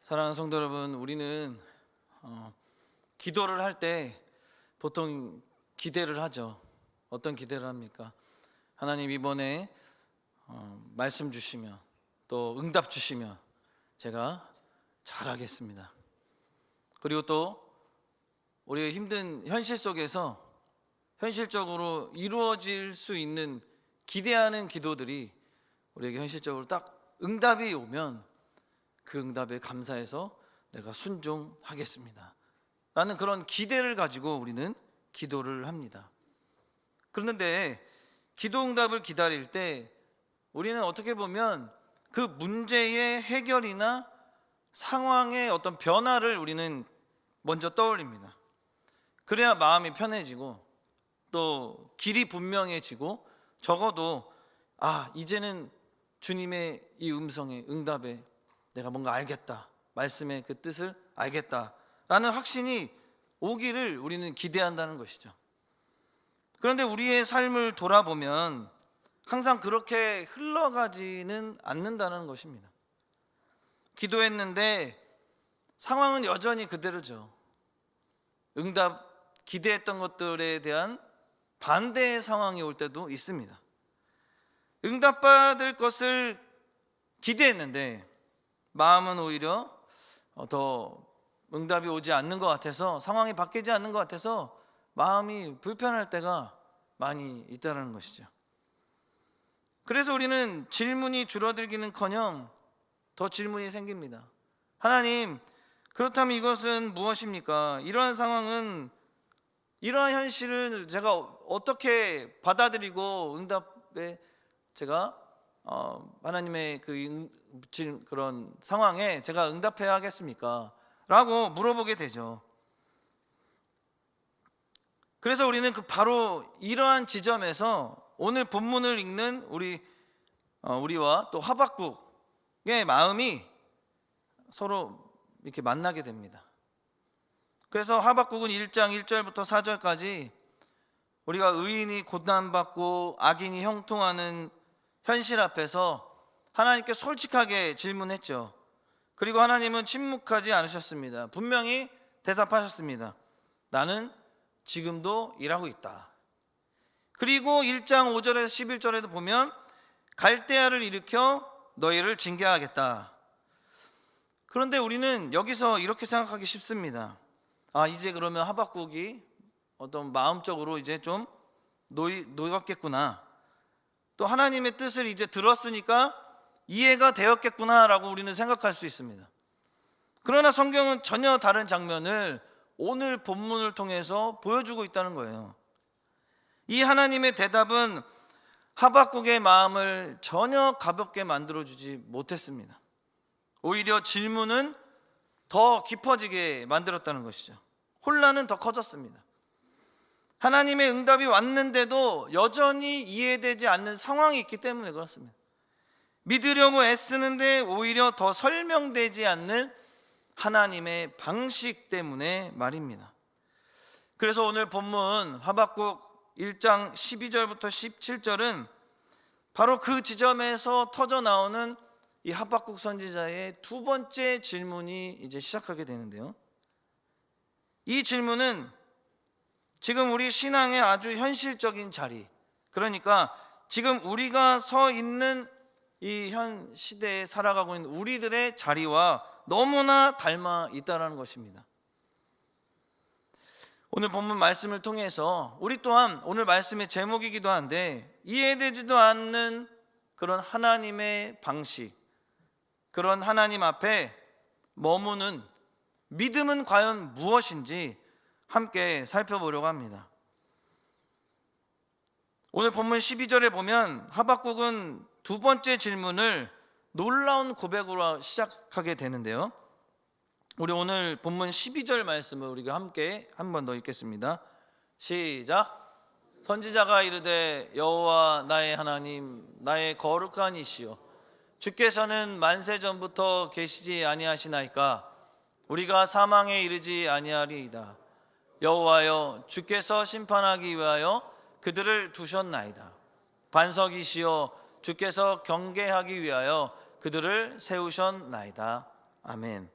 사랑하는 성도 여러분, 우리는 기도를 할 때 보통 기대를 하죠. 어떤 기대를 합니까? 하나님 이번에 말씀 주시면 또 응답 주시면 제가 잘하겠습니다. 그리고 또 우리의 힘든 현실 속에서 현실적으로 이루어질 수 있는 기대하는 기도들이 우리에게 현실적으로 딱 응답이 오면 그 응답에 감사해서 내가 순종하겠습니다 라는 그런 기대를 가지고 우리는 기도를 합니다. 그런데 기도 응답을 기다릴 때 우리는 어떻게 보면 그 문제의 해결이나 상황의 어떤 변화를 우리는 먼저 떠올립니다. 그래야 마음이 편해지고 또 길이 분명해지고 적어도 이제는 주님의 이 음성에 응답에 내가 뭔가 알겠다, 말씀의 그 뜻을 알겠다라는 확신이 오기를 우리는 기대한다는 것이죠. 그런데 우리의 삶을 돌아보면 항상 그렇게 흘러가지는 않는다는 것입니다. 기도했는데 상황은 여전히 그대로죠. 응답, 기대했던 것들에 대한 반대의 상황이 올 때도 있습니다. 응답받을 것을 기대했는데 마음은 오히려 더 응답이 오지 않는 것 같아서, 상황이 바뀌지 않는 것 같아서 마음이 불편할 때가 많이 있다는 것이죠. 그래서 우리는 질문이 줄어들기는커녕 더 질문이 생깁니다. 하나님, 그렇다면 이것은 무엇입니까? 이러한 상황은, 이러한 현실을 제가 어떻게 받아들이고 응답에 제가 하나님의 그런 상황에 제가 응답해야 하겠습니까? 라고 물어보게 되죠. 그래서 우리는 바로 이러한 지점에서 오늘 본문을 읽는 우리와 또 하박국의 마음이 서로 이렇게 만나게 됩니다. 그래서 하박국은 1장 1절부터 4절까지 우리가 의인이 고난받고 악인이 형통하는 현실 앞에서 하나님께 솔직하게 질문했죠. 그리고 하나님은 침묵하지 않으셨습니다. 분명히 대답하셨습니다. 나는 지금도 일하고 있다. 그리고 1장 5절에서 11절에도 보면 갈대아를 일으켜 너희를 징계하겠다. 그런데 우리는 여기서 이렇게 생각하기 쉽습니다. 이제 그러면 하박국이 어떤 마음적으로 이제 좀 놓였겠구나, 또 하나님의 뜻을 이제 들었으니까 이해가 되었겠구나라고 우리는 생각할 수 있습니다. 그러나 성경은 전혀 다른 장면을 오늘 본문을 통해서 보여주고 있다는 거예요. 이 하나님의 대답은 하박국의 마음을 전혀 가볍게 만들어주지 못했습니다. 오히려 질문은 더 깊어지게 만들었다는 것이죠. 혼란은 더 커졌습니다. 하나님의 응답이 왔는데도 여전히 이해되지 않는 상황이 있기 때문에 그렇습니다. 믿으려고 애쓰는데 오히려 더 설명되지 않는 하나님의 방식 때문에 말입니다. 그래서 오늘 본문 하박국 1장 12절부터 17절은 바로 그 지점에서 터져 나오는 이 하박국 선지자의 두 번째 질문이 이제 시작하게 되는데요. 이 질문은 지금 우리 신앙의 아주 현실적인 자리, 그러니까 지금 우리가 서 있는 이 현 시대에 살아가고 있는 우리들의 자리와 너무나 닮아 있다는 것입니다. 오늘 본문 말씀을 통해서 우리 또한 오늘 말씀의 제목이기도 한데, 이해되지도 않는 그런 하나님의 방식, 그런 하나님 앞에 머무는 믿음은 과연 무엇인지 함께 살펴보려고 합니다. 오늘 본문 12절에 보면 하박국은 두 번째 질문을 놀라운 고백으로 시작하게 되는데요. 우리 오늘 본문 12절 말씀을 우리가 함께 한 번 더 읽겠습니다. 시작. 선지자가 이르되 여호와 나의 하나님, 나의 거룩한 이시여, 주께서는 만세 전부터 계시지 아니하시나이까? 우리가 사망에 이르지 아니하리이다. 여호와여, 주께서 심판하기 위하여 그들을 두셨나이다. 반석이시여, 주께서 경계하기 위하여 그들을 세우셨나이다. 아멘.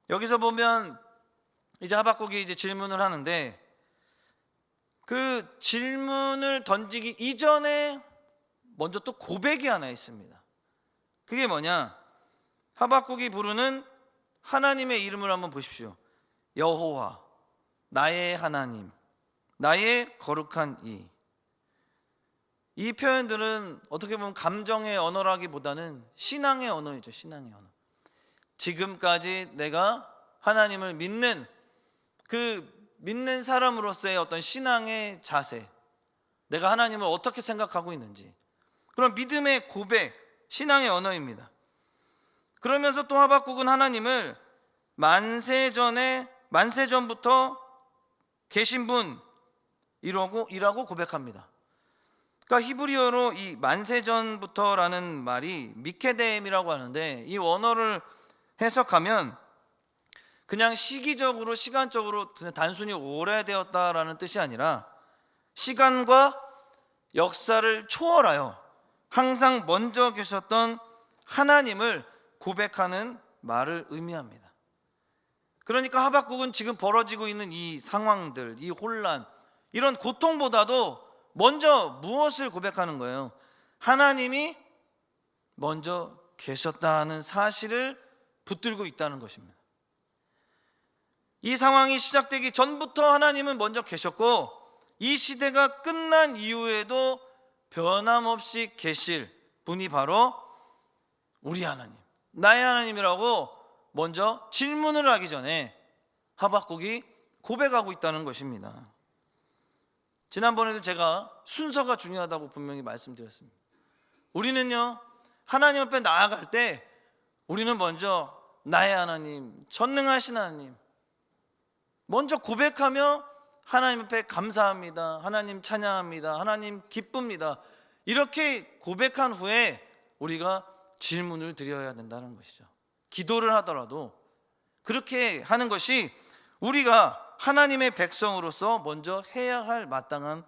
여기서 보면 이제 하박국이 이제 질문을 하는데, 그 질문을 던지기 이전에 먼저 또 고백이 하나 있습니다. 그게 뭐냐? 하박국이 부르는 하나님의 이름을 한번 보십시오. 여호와, 나의 하나님, 나의 거룩한 이. 이 표현들은 어떻게 보면 감정의 언어라기보다는 신앙의 언어이죠. 신앙의 언어. 지금까지 내가 하나님을 믿는 그 믿는 사람으로서의 어떤 신앙의 자세, 내가 하나님을 어떻게 생각하고 있는지, 그런 믿음의 고백, 신앙의 언어입니다. 그러면서 또 하박국은 하나님을 만세전부터 계신 분이라고 고백합니다. 그러니까 히브리어로 이 만세전부터라는 말이 미케뎀이라고 하는데, 이 원어를 해석하면 그냥 시기적으로 시간적으로 그냥 단순히 오래되었다라는 뜻이 아니라 시간과 역사를 초월하여 항상 먼저 계셨던 하나님을 고백하는 말을 의미합니다. 그러니까 하박국은 지금 벌어지고 있는 이 상황들, 이 혼란, 이런 고통보다도 먼저 무엇을 고백하는 거예요? 하나님이 먼저 계셨다는 사실을 붙들고 있다는 것입니다. 이 상황이 시작되기 전부터 하나님은 먼저 계셨고, 이 시대가 끝난 이후에도 변함없이 계실 분이 바로 우리 하나님, 나의 하나님이라고 먼저 질문을 하기 전에 하박국이 고백하고 있다는 것입니다. 지난번에도 제가 순서가 중요하다고 분명히 말씀드렸습니다. 우리는요, 하나님 앞에 나아갈 때 우리는 먼저 나의 하나님, 전능하신 하나님 먼저 고백하며 하나님 앞에 감사합니다, 하나님 찬양합니다, 하나님 기쁩니다, 이렇게 고백한 후에 우리가 질문을 드려야 된다는 것이죠. 기도를 하더라도 그렇게 하는 것이 우리가 하나님의 백성으로서 먼저 해야 할 마땅한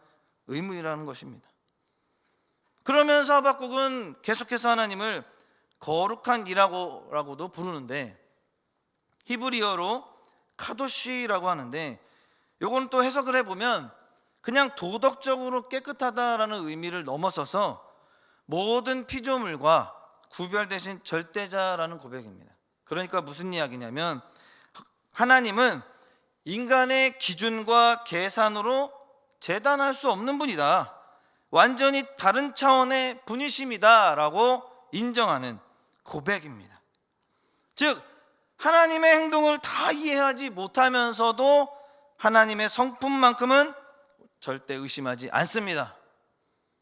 의무이라는 것입니다. 그러면서 하박국은 계속해서 하나님을 거룩한 이라고도 부르는데, 히브리어로 카도시라고 하는데, 요거는 또 해석을 해보면 그냥 도덕적으로 깨끗하다라는 의미를 넘어서서 모든 피조물과 구별되신 절대자라는 고백입니다. 그러니까 무슨 이야기냐면, 하나님은 인간의 기준과 계산으로 재단할 수 없는 분이다, 완전히 다른 차원의 분이십니다 라고 인정하는 고백입니다. 즉 하나님의 행동을 다 이해하지 못하면서도 하나님의 성품만큼은 절대 의심하지 않습니다.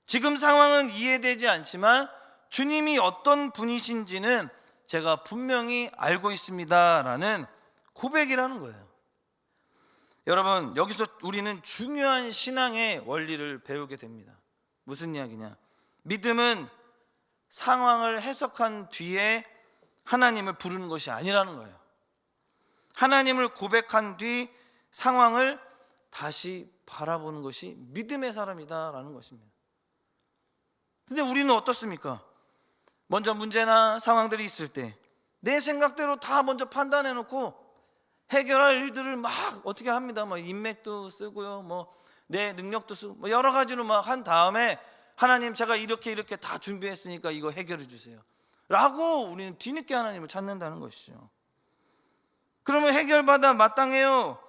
지금 상황은 이해되지 않지만 주님이 어떤 분이신지는 제가 분명히 알고 있습니다 라는 고백이라는 거예요. 여러분, 여기서 우리는 중요한 신앙의 원리를 배우게 됩니다. 무슨 이야기냐? 믿음은 상황을 해석한 뒤에 하나님을 부르는 것이 아니라는 거예요. 하나님을 고백한 뒤 상황을 다시 바라보는 것이 믿음의 사람이다라는 것입니다. 근데 우리는 어떻습니까? 먼저 문제나 상황들이 있을 때 내 생각대로 다 먼저 판단해 놓고 해결할 일들을 막 어떻게 합니다. 인맥도 쓰고요, 내 능력도 쓰고 여러 가지로 막 한 다음에 하나님, 제가 이렇게 다 준비했으니까 이거 해결해 주세요 라고 우리는 뒤늦게 하나님을 찾는다는 것이죠. 그러면 해결받아 마땅해요,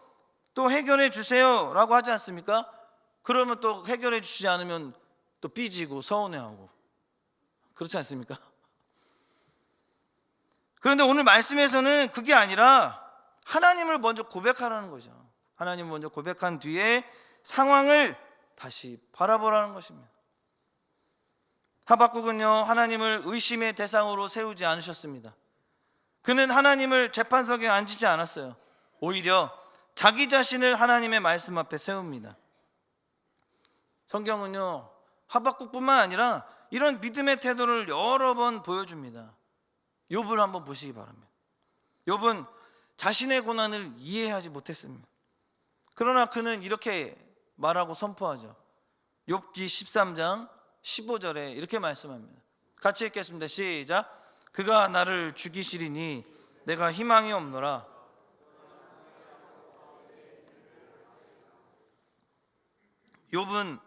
또 해결해 주세요 라고 하지 않습니까? 그러면 또 해결해 주시지 않으면 또 삐지고 서운해하고, 그렇지 않습니까? 그런데 오늘 말씀에서는 그게 아니라 하나님을 먼저 고백하라는 거죠. 하나님을 먼저 고백한 뒤에 상황을 다시 바라보라는 것입니다. 하박국은요, 하나님을 의심의 대상으로 세우지 않으셨습니다. 그는 하나님을 재판석에 앉히지 않았어요. 오히려 자기 자신을 하나님의 말씀 앞에 세웁니다. 성경은요, 하박국뿐만 아니라 이런 믿음의 태도를 여러 번 보여줍니다. 욥을 한번 보시기 바랍니다. 욥은 자신의 고난을 이해하지 못했습니다. 그러나 그는 이렇게 말하고 선포하죠. 욥기 13장 15절에 이렇게 말씀합니다. 같이 읽겠습니다. 시작. 그가 나를 죽이시리니 내가 희망이 없노라. 욥은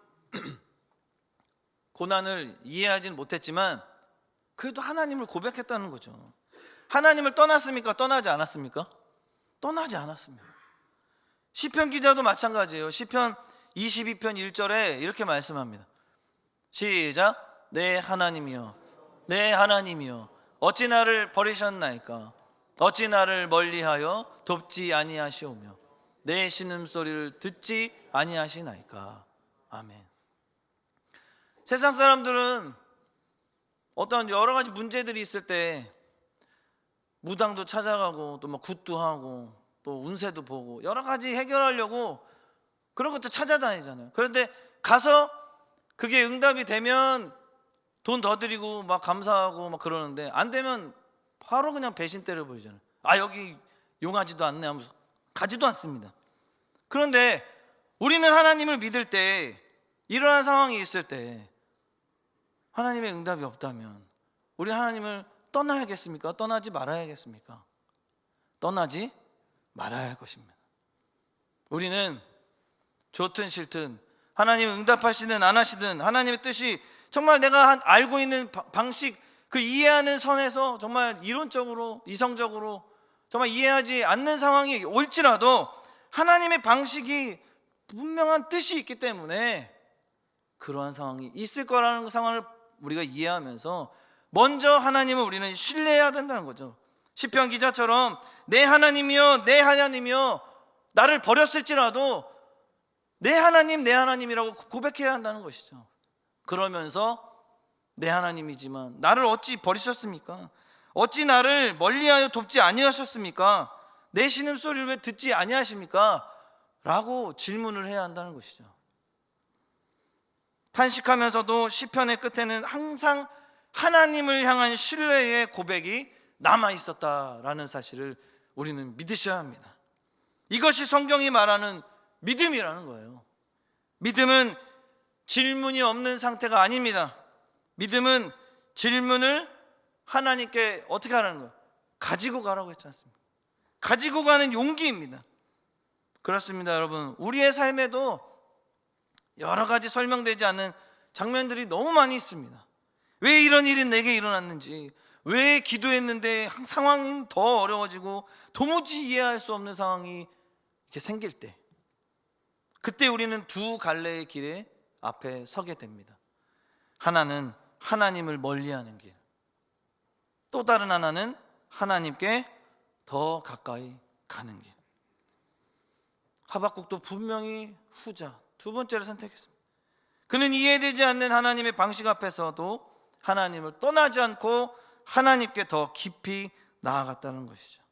고난을 이해하진 못했지만 그래도 하나님을 고백했다는 거죠. 하나님을 떠났습니까? 떠나지 않았습니까? 떠나지 않았습니다. 시편 기자도 마찬가지예요. 시편 22편 1절에 이렇게 말씀합니다. 시작. 내 하나님이여, 내 하나님이여, 어찌 나를 버리셨나이까? 어찌 나를 멀리하여 돕지 아니하시오며 내 신음소리를 듣지 아니하시나이까? 아멘. 세상 사람들은 어떤 여러 가지 문제들이 있을 때 무당도 찾아가고 또 막 굿도 하고 또 운세도 보고 여러 가지 해결하려고 그런 것도 찾아다니잖아요. 그런데 가서 그게 응답이 되면 돈 더 드리고 막 감사하고 막 그러는데 안 되면 바로 그냥 배신 때려버리잖아요. 아, 여기 용하지도 않네 하면서 가지도 않습니다. 그런데 우리는 하나님을 믿을 때 이러한 상황이 있을 때 하나님의 응답이 없다면 우리 하나님을 떠나야겠습니까? 떠나지 말아야겠습니까? 떠나지 말아야 할 것입니다. 우리는 좋든 싫든 하나님 응답하시든 안 하시든 하나님의 뜻이 정말 내가 알고 있는 방식, 그 이해하는 선에서 정말 이론적으로 이성적으로 정말 이해하지 않는 상황이 올지라도 하나님의 방식이 분명한 뜻이 있기 때문에 그러한 상황이 있을 거라는 상황을 우리가 이해하면서 먼저 하나님을 우리는 신뢰해야 된다는 거죠. 시편 기자처럼 내 하나님이여, 내 하나님이여, 나를 버렸을지라도 내 하나님, 내 하나님이라고 고백해야 한다는 것이죠. 그러면서 내 하나님이지만 나를 어찌 버리셨습니까? 어찌 나를 멀리하여 돕지 아니하셨습니까? 내 신음소리를 왜 듣지 아니하십니까? 라고 질문을 해야 한다는 것이죠. 탄식하면서도 시편의 끝에는 항상 하나님을 향한 신뢰의 고백이 남아 있었다라는 사실을 우리는 믿으셔야 합니다. 이것이 성경이 말하는 믿음이라는 거예요. 믿음은 질문이 없는 상태가 아닙니다. 믿음은 질문을 하나님께 어떻게 하라는 거예요? 가지고 가라고 했지 않습니까? 가지고 가는 용기입니다. 그렇습니다, 여러분. 우리의 삶에도 여러 가지 설명되지 않는 장면들이 너무 많이 있습니다. 왜 이런 일이 내게 일어났는지, 왜 기도했는데 상황이 더 어려워지고 도무지 이해할 수 없는 상황이 이렇게 생길 때, 그때 우리는 두 갈래의 길에 앞에 서게 됩니다. 하나는 하나님을 멀리하는 길, 또 다른 하나는 하나님께 더 가까이 가는 길. 하박국도 분명히 후자, 두 번째를 선택했습니다. 그는 이해되지 않는 하나님의 방식 앞에서도 하나님을 떠나지 않고 하나님께 더 깊이 나아갔다는 것이죠.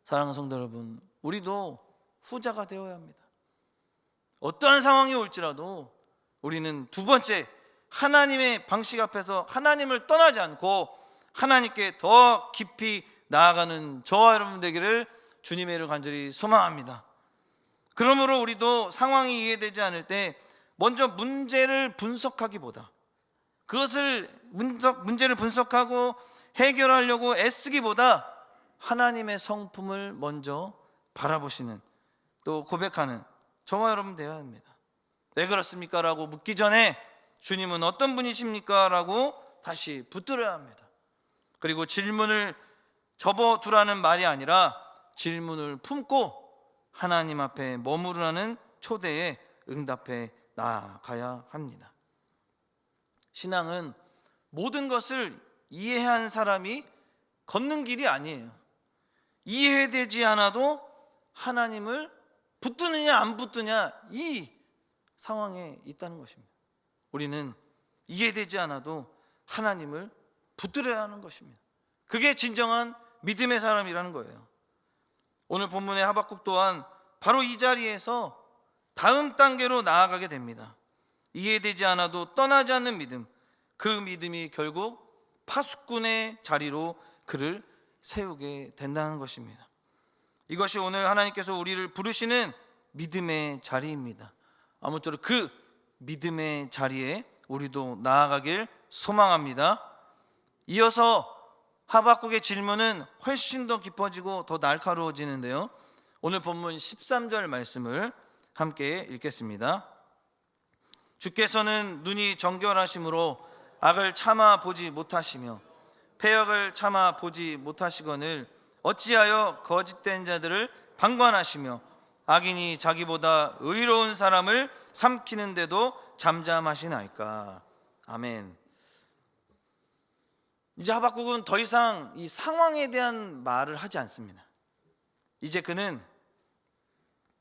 사랑하는 성도 여러분, 우리도 후자가 되어야 합니다. 어떠한 상황이 올지라도 우리는 두 번째, 하나님의 방식 앞에서 하나님을 떠나지 않고 하나님께 더 깊이 나아가는 저와 여러분 되기를 주님의 이름으로 간절히 소망합니다. 그러므로 우리도 상황이 이해되지 않을 때 먼저 문제를 분석하기보다, 그것을 문제를 분석하고 해결하려고 애쓰기보다 하나님의 성품을 먼저 바라보시는, 또 고백하는 저와 여러분 되어야 합니다. 왜 그렇습니까? 라고 묻기 전에 주님은 어떤 분이십니까? 라고 다시 붙들어야 합니다. 그리고 질문을 접어두라는 말이 아니라 질문을 품고 하나님 앞에 머무르라는 초대에 응답해 나아가야 합니다. 신앙은 모든 것을 이해한 사람이 걷는 길이 아니에요. 이해되지 않아도 하나님을 붙드느냐 안 붙드냐, 이 상황에 있다는 것입니다. 우리는 이해되지 않아도 하나님을 붙들어야 하는 것입니다. 그게 진정한 믿음의 사람이라는 거예요. 오늘 본문의 하박국 또한 바로 이 자리에서 다음 단계로 나아가게 됩니다. 이해되지 않아도 떠나지 않는 믿음, 그 믿음이 결국 파수꾼의 자리로 그를 세우게 된다는 것입니다. 이것이 오늘 하나님께서 우리를 부르시는 믿음의 자리입니다. 아무쪼록 그 믿음의 자리에 우리도 나아가길 소망합니다. 이어서 하박국의 질문은 훨씬 더 깊어지고 더 날카로워지는데요, 오늘 본문 13절 말씀을 함께 읽겠습니다. 주께서는 눈이 정결하심으로 악을 참아 보지 못하시며 패역을 참아 보지 못하시거늘 어찌하여 거짓된 자들을 방관하시며 악인이 자기보다 의로운 사람을 삼키는데도 잠잠하시나이까. 아멘. 이제 하박국은 더 이상 이 상황에 대한 말을 하지 않습니다. 이제 그는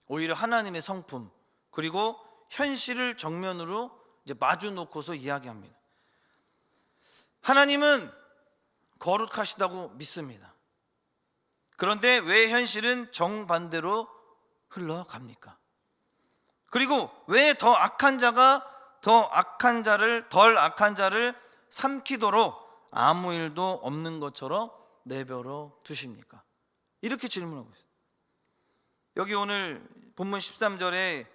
오히려 하나님의 성품 그리고 현실을 정면으로 이제 마주 놓고서 이야기합니다. 하나님은 거룩하시다고 믿습니다. 그런데 왜 현실은 정반대로 흘러갑니까? 그리고 왜 더 악한 자를 덜 악한 자를 삼키도록 아무 일도 없는 것처럼 내버려 두십니까? 이렇게 질문하고 있어요. 여기 오늘 본문 13절에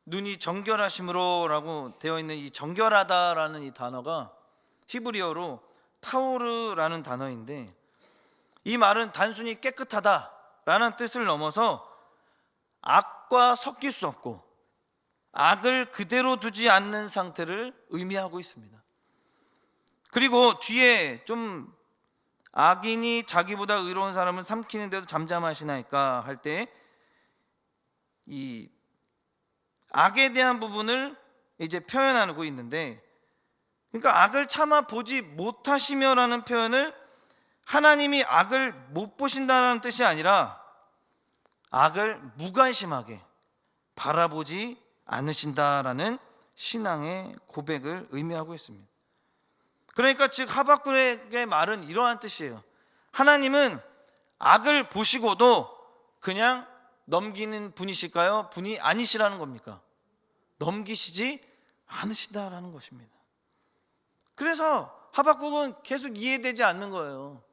눈이 정결하심으로 라고 되어 있는 이 정결하다라는 이 단어가 히브리어로 타오르라는 단어인데, 이 말은 단순히 깨끗하다라는 뜻을 넘어서 악과 섞일 수 없고 악을 그대로 두지 않는 상태를 의미하고 있습니다. 그리고 뒤에 좀 악인이 자기보다 의로운 사람을 삼키는데도 잠잠하시나이까 할 때 이 악에 대한 부분을 이제 표현하고 있는데, 그러니까 악을 참아 보지 못하시며라는 표현을 하나님이 악을 못 보신다는 뜻이 아니라 악을 무관심하게 바라보지 않으신다라는 신앙의 고백을 의미하고 있습니다. 그러니까 즉 하박국의 말은 이러한 뜻이에요. 하나님은 악을 보시고도 그냥 넘기는 분이실까요? 분이 아니시라는 겁니까? 넘기시지 않으시다라는 것입니다. 그래서 하박국은 계속 이해되지 않는 거예요.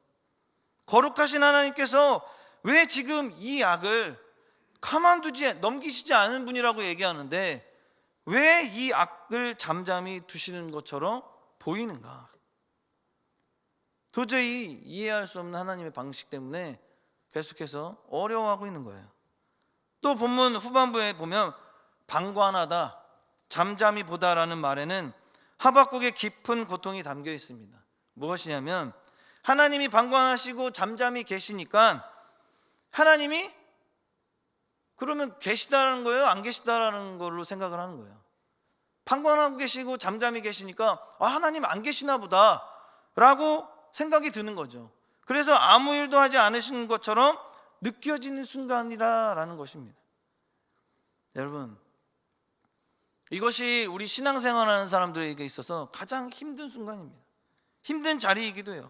거룩하신 하나님께서 왜 지금 이 악을 가만두지 넘기시지 않은 분이라고 얘기하는데 왜 이 악을 잠잠히 두시는 것처럼 보이는가? 도저히 이해할 수 없는 하나님의 방식 때문에 계속해서 어려워하고 있는 거예요. 또 본문 후반부에 보면 방관하다, 잠잠히 보다라는 말에는 하박국의 깊은 고통이 담겨 있습니다. 무엇이냐면 하나님이 방관하시고 잠잠히 계시니까 하나님이 그러면 계시다라는 거예요? 안 계시다라는 걸로 생각을 하는 거예요. 방관하고 계시고 잠잠히 계시니까 하나님 안 계시나 보다 라고 생각이 드는 거죠. 그래서 아무 일도 하지 않으시는 것처럼 느껴지는 순간이라는 것입니다. 여러분, 이것이 우리 신앙생활하는 사람들에게 있어서 가장 힘든 순간입니다. 힘든 자리이기도 해요.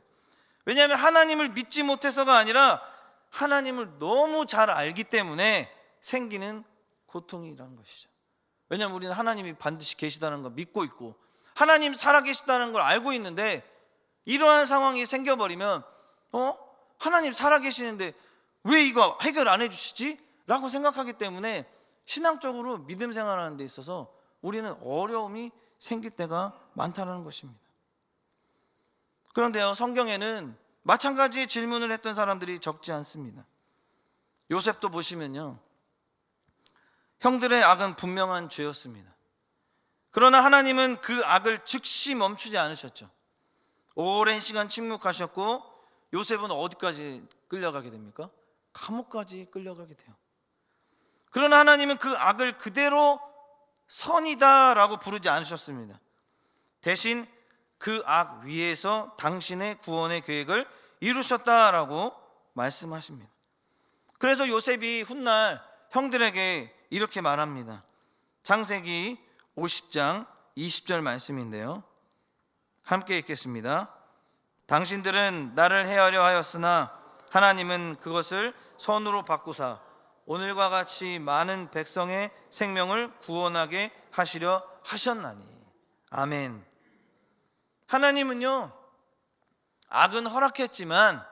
왜냐하면 하나님을 믿지 못해서가 아니라 하나님을 너무 잘 알기 때문에 생기는 고통이라는 것이죠. 왜냐하면 우리는 하나님이 반드시 계시다는 걸 믿고 있고 하나님 살아계시다는 걸 알고 있는데, 이러한 상황이 생겨버리면 하나님 살아계시는데 왜 이거 해결 안 해주시지? 라고 생각하기 때문에 신앙적으로 믿음 생활하는 데 있어서 우리는 어려움이 생길 때가 많다는 것입니다. 그런데요, 성경에는 마찬가지의 질문을 했던 사람들이 적지 않습니다. 요셉도 보시면요, 형들의 악은 분명한 죄였습니다. 그러나 하나님은 그 악을 즉시 멈추지 않으셨죠. 오랜 시간 침묵하셨고 요셉은 어디까지 끌려가게 됩니까? 감옥까지 끌려가게 돼요. 그러나 하나님은 그 악을 그대로 선이다라고 부르지 않으셨습니다. 대신 그 악 위에서 당신의 구원의 계획을 이루셨다라고 말씀하십니다. 그래서 요셉이 훗날 형들에게 이렇게 말합니다. 창세기 50장 20절 말씀인데요, 함께 읽겠습니다. 당신들은 나를 해하려 하였으나 하나님은 그것을 선으로 바꾸사 오늘과 같이 많은 백성의 생명을 구원하게 하시려 하셨나니. 아멘. 하나님은요, 악은 허락했지만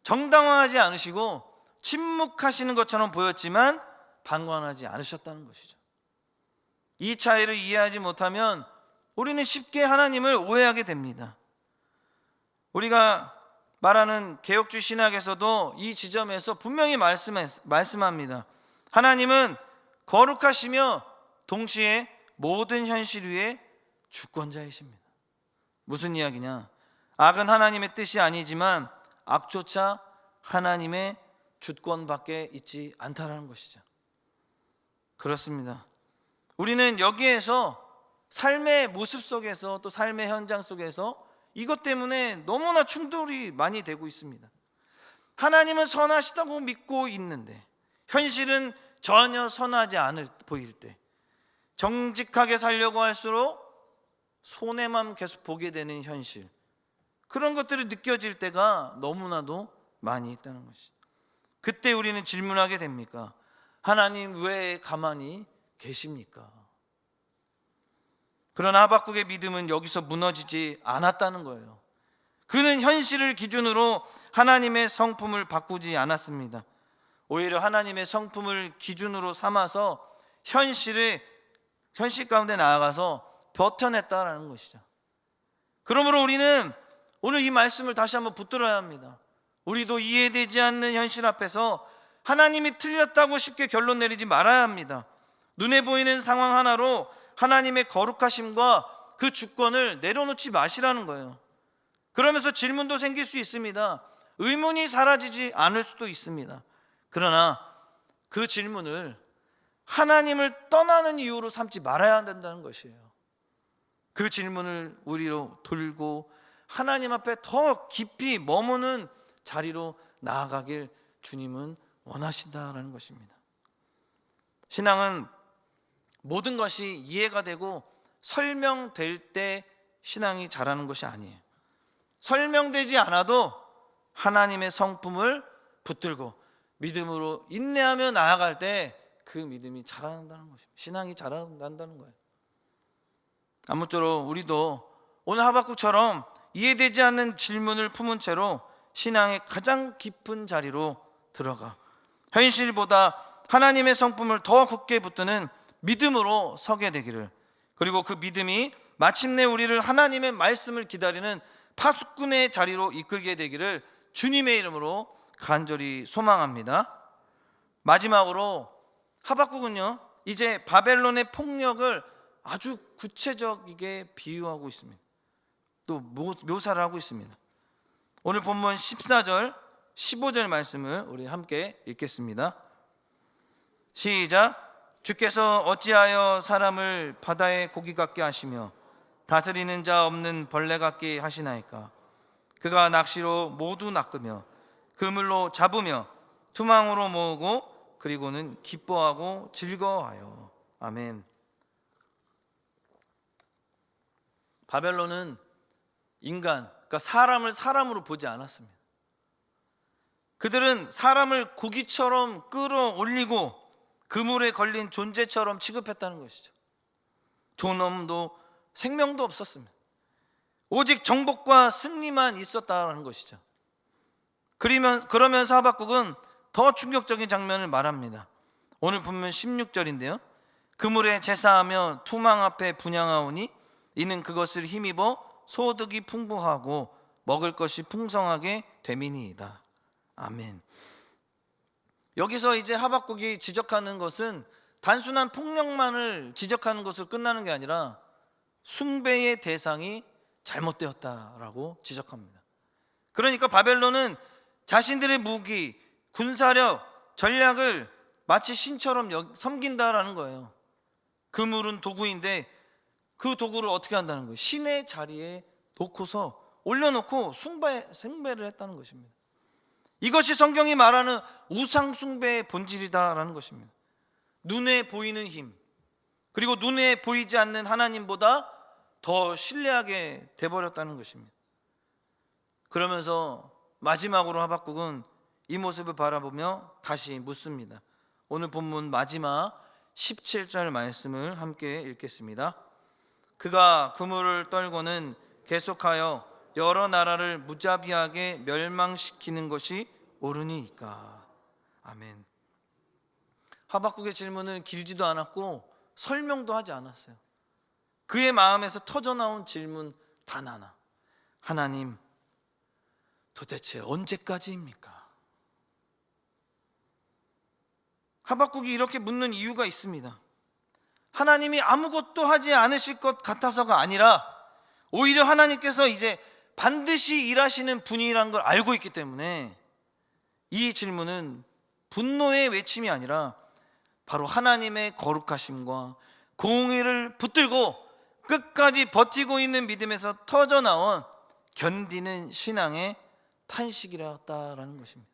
정당화하지 않으시고 침묵하시는 것처럼 보였지만 방관하지 않으셨다는 것이죠. 이 차이를 이해하지 못하면 우리는 쉽게 하나님을 오해하게 됩니다. 우리가 말하는 개혁주의 신학에서도 이 지점에서 분명히 말씀합니다. 하나님은 거룩하시며 동시에 모든 현실 위에 주권자이십니다. 무슨 이야기냐? 악은 하나님의 뜻이 아니지만 악조차 하나님의 주권밖에 있지 않다라는 것이죠. 그렇습니다. 우리는 여기에서 삶의 모습 속에서 또 삶의 현장 속에서 이것 때문에 너무나 충돌이 많이 되고 있습니다. 하나님은 선하시다고 믿고 있는데 현실은 전혀 선하지 않을 보일 때, 정직하게 살려고 할수록 손해만 계속 보게 되는 현실, 그런 것들이 느껴질 때가 너무나도 많이 있다는 것이죠. 그때 우리는 질문하게 됩니까? 하나님 왜 가만히 계십니까? 그러나 하박국의 믿음은 여기서 무너지지 않았다는 거예요. 그는 현실을 기준으로 하나님의 성품을 바꾸지 않았습니다. 오히려 하나님의 성품을 기준으로 삼아서 현실 가운데 나아가서 버텨냈다라는 것이죠. 그러므로 우리는 오늘 이 말씀을 다시 한번 붙들어야 합니다. 우리도 이해되지 않는 현실 앞에서 하나님이 틀렸다고 쉽게 결론 내리지 말아야 합니다. 눈에 보이는 상황 하나로 하나님의 거룩하심과 그 주권을 내려놓지 마시라는 거예요. 그러면서 질문도 생길 수 있습니다. 의문이 사라지지 않을 수도 있습니다. 그러나 그 질문을 하나님을 떠나는 이유로 삼지 말아야 된다는 것이에요. 그 질문을 우리로 돌고 하나님 앞에 더 깊이 머무는 자리로 나아가길 주님은 원하신다라는 것입니다. 신앙은 모든 것이 이해가 되고 설명될 때 신앙이 자라는 것이 아니에요. 설명되지 않아도 하나님의 성품을 붙들고 믿음으로 인내하며 나아갈 때 그 믿음이 자라난다는 것입니다. 신앙이 자라난다는 거예요. 아무쪼록 우리도 오늘 하박국처럼 이해되지 않는 질문을 품은 채로 신앙의 가장 깊은 자리로 들어가 현실보다 하나님의 성품을 더 굳게 붙드는 믿음으로 서게 되기를, 그리고 그 믿음이 마침내 우리를 하나님의 말씀을 기다리는 파수꾼의 자리로 이끌게 되기를 주님의 이름으로 간절히 소망합니다. 마지막으로 하박국은요, 이제 바벨론의 폭력을 아주 구체적이게 비유하고 있습니다. 또 묘사를 하고 있습니다. 오늘 본문 14절 15절 말씀을 우리 함께 읽겠습니다. 시작. 주께서 어찌하여 사람을 바다의 고기 같게 하시며 다스리는 자 없는 벌레 같게 하시나이까? 그가 낚시로 모두 낚으며 그물로 잡으며 투망으로 모으고 그리고는 기뻐하고 즐거워하여. 아멘. 바벨론은 그러니까 사람을 사람으로 보지 않았습니다. 그들은 사람을 고기처럼 끌어올리고 그물에 걸린 존재처럼 취급했다는 것이죠. 존엄도 생명도 없었습니다. 오직 정복과 승리만 있었다는 것이죠. 그러면서 하박국은 더 충격적인 장면을 말합니다. 오늘 본문 16절인데요. 그물에 제사하며 투망 앞에 분향하오니 이는 그것을 힘입어 소득이 풍부하고 먹을 것이 풍성하게 됨이니이다. 아멘. 여기서 이제 하박국이 지적하는 것은 단순한 폭력만을 지적하는 것으로 끝나는 게 아니라 숭배의 대상이 잘못되었다라고 지적합니다. 그러니까 바벨론은 자신들의 무기, 군사력, 전략을 마치 신처럼 섬긴다라는 거예요. 그물은 도구인데 그 도구를 어떻게 한다는 거예요? 신의 자리에 놓고서 올려놓고 숭배를 했다는 것입니다. 이것이 성경이 말하는 우상 숭배의 본질이다라는 것입니다. 눈에 보이는 힘, 그리고 눈에 보이지 않는 하나님보다 더 신뢰하게 돼버렸다는 것입니다. 그러면서 마지막으로 하박국은 이 모습을 바라보며 다시 묻습니다. 오늘 본문 마지막 17절 말씀을 함께 읽겠습니다. 그가 그물을 떨고는 계속하여 여러 나라를 무자비하게 멸망시키는 것이 옳으니까. 아멘. 하박국의 질문은 길지도 않았고 설명도 하지 않았어요. 그의 마음에서 터져나온 질문 단 하나. 하나님, 도대체 언제까지입니까? 하박국이 이렇게 묻는 이유가 있습니다. 하나님이 아무것도 하지 않으실 것 같아서가 아니라 오히려 하나님께서 이제 반드시 일하시는 분이라는 걸 알고 있기 때문에 이 질문은 분노의 외침이 아니라 바로 하나님의 거룩하심과 공의를 붙들고 끝까지 버티고 있는 믿음에서 터져나온 견디는 신앙의 탄식이었다라는 것입니다.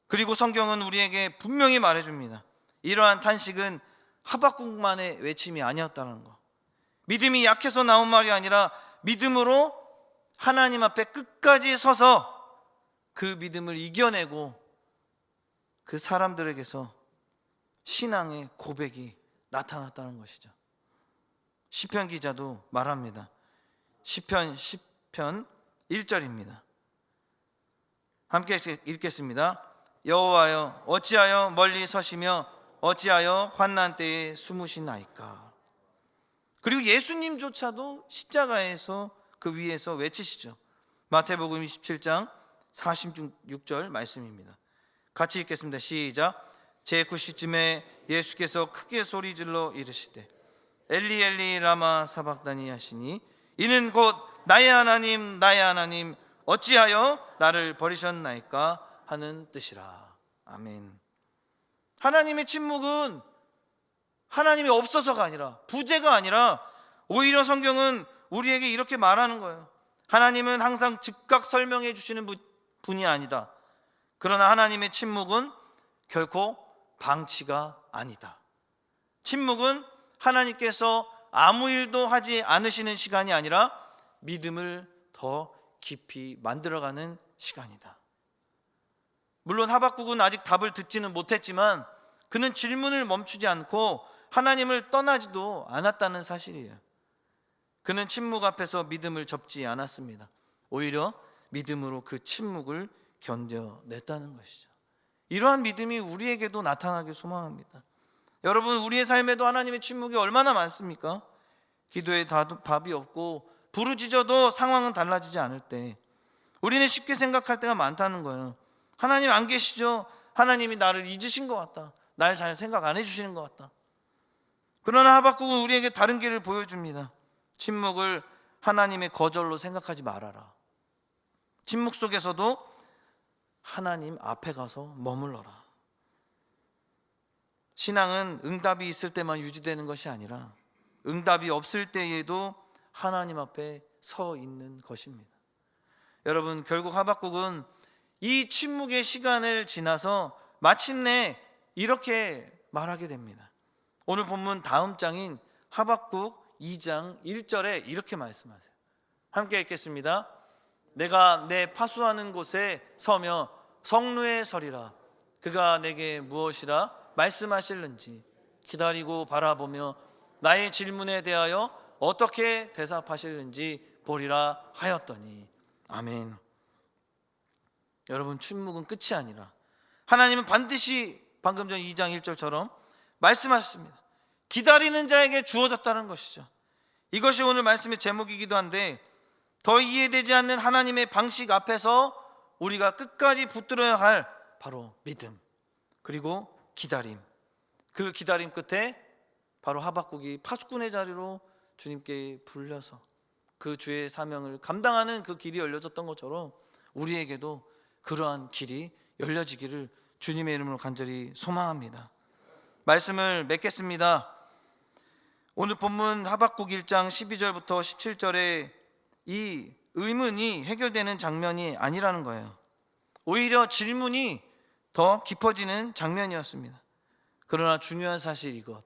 그리고 성경은 우리에게 분명히 말해줍니다. 이러한 탄식은 하박국만의 외침이 아니었다는 것. 믿음이 약해서 나온 말이 아니라 믿음으로 하나님 앞에 끝까지 서서 그 믿음을 이겨내고 그 사람들에게서 신앙의 고백이 나타났다는 것이죠. 시편 기자도 말합니다. 시편 1절입니다. 함께 읽겠습니다. 여호와여 어찌하여 멀리 서시며 어찌하여 환난 때에 숨으시나이까. 그리고 예수님조차도 십자가에서 그 위에서 외치시죠. 마태복음 27장 46절 말씀입니다. 같이 읽겠습니다. 시작. 제9시쯤에 예수께서 크게 소리질러 이르시되 엘리 엘리 라마 사박다니 하시니 이는 곧 나의 하나님 나의 하나님 어찌하여 나를 버리셨나이까 하는 뜻이라. 아멘. 하나님의 침묵은 하나님이 없어서가 아니라 부재가 아니라 오히려 성경은 우리에게 이렇게 말하는 거예요. 하나님은 항상 즉각 설명해 주시는 분이 아니다. 그러나 하나님의 침묵은 결코 방치가 아니다. 침묵은 하나님께서 아무 일도 하지 않으시는 시간이 아니라 믿음을 더 깊이 만들어가는 시간이다. 물론 하박국은 아직 답을 듣지는 못했지만 그는 질문을 멈추지 않고 하나님을 떠나지도 않았다는 사실이에요. 그는 침묵 앞에서 믿음을 접지 않았습니다. 오히려 믿음으로 그 침묵을 견뎌냈다는 것이죠. 이러한 믿음이 우리에게도 나타나길 소망합니다. 여러분, 우리의 삶에도 하나님의 침묵이 얼마나 많습니까? 기도에 답이 없고 부르짖어도 상황은 달라지지 않을 때 우리는 쉽게 생각할 때가 많다는 거예요. 하나님 안 계시죠? 하나님이 나를 잊으신 것 같다. 날 잘 생각 안 해주시는 것 같다. 그러나 하박국은 우리에게 다른 길을 보여줍니다. 침묵을 하나님의 거절로 생각하지 말아라. 침묵 속에서도 하나님 앞에 가서 머물러라. 신앙은 응답이 있을 때만 유지되는 것이 아니라 응답이 없을 때에도 하나님 앞에 서 있는 것입니다. 여러분, 결국 하박국은 이 침묵의 시간을 지나서 마침내 이렇게 말하게 됩니다. 오늘 본문 다음 장인 하박국 2장 1절에 이렇게 말씀하세요. 함께 읽겠습니다. 내가 내 파수하는 곳에 서며 성루에 서리라. 그가 내게 무엇이라 말씀하실는지 기다리고 바라보며 나의 질문에 대하여 어떻게 대답하실는지 보리라 하였더니. 아멘. 여러분, 침묵은 끝이 아니라 하나님은 반드시 방금 전 2장 1절처럼 말씀하셨습니다. 기다리는 자에게 주어졌다는 것이죠. 이것이 오늘 말씀의 제목이기도 한데 더 이해되지 않는 하나님의 방식 앞에서 우리가 끝까지 붙들어야 할 바로 믿음, 그리고 기다림. 그 기다림 끝에 바로 하박국이 파수꾼의 자리로 주님께 불려서 그 주의 사명을 감당하는 그 길이 열려졌던 것처럼 우리에게도 그러한 길이 열려지기를 주님의 이름으로 간절히 소망합니다. 말씀을 맺겠습니다. 오늘 본문 하박국 1장 12절부터 17절에 이 의문이 해결되는 장면이 아니라는 거예요. 오히려 질문이 더 깊어지는 장면이었습니다. 그러나 중요한 사실 이것,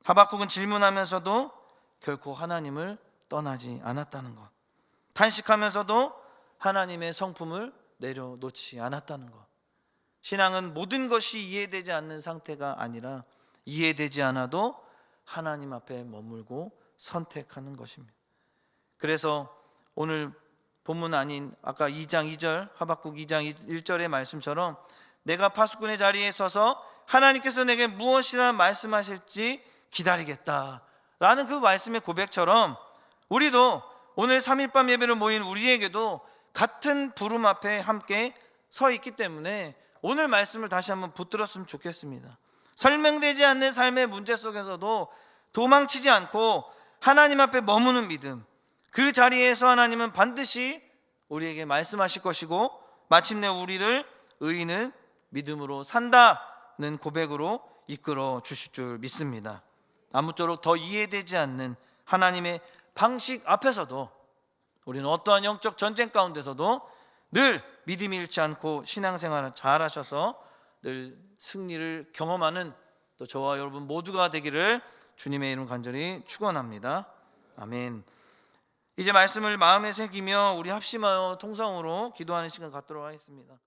하박국은 질문하면서도 결코 하나님을 떠나지 않았다는 것, 탄식하면서도 하나님의 성품을 내려놓지 않았다는 것. 신앙은 모든 것이 이해되지 않는 상태가 아니라 이해되지 않아도 하나님 앞에 머물고 선택하는 것입니다. 그래서 오늘 본문 아닌 아까 2장 2절 하박국 2장 1절의 말씀처럼 내가 파수꾼의 자리에 서서 하나님께서 내게 무엇이라 말씀하실지 기다리겠다라는 그 말씀의 고백처럼 우리도 오늘 3일밤 예배를 모인 우리에게도 같은 부름 앞에 함께 서 있기 때문에 오늘 말씀을 다시 한번 붙들었으면 좋겠습니다. 설명되지 않는 삶의 문제 속에서도 도망치지 않고 하나님 앞에 머무는 믿음, 그 자리에서 하나님은 반드시 우리에게 말씀하실 것이고 마침내 우리를 의인은 믿음으로 산다는 고백으로 이끌어 주실 줄 믿습니다. 아무쪼록 더 이해되지 않는 하나님의 방식 앞에서도 우리는 어떠한 영적 전쟁 가운데서도 늘 믿음이 잃지 않고 신앙생활을 잘 하셔서 늘 승리를 경험하는 또 저와 여러분 모두가 되기를 주님의 이름 간절히 축원합니다. 아멘. 이제 말씀을 마음에 새기며 우리 합심하여 통성으로 기도하는 시간 갖도록 하겠습니다.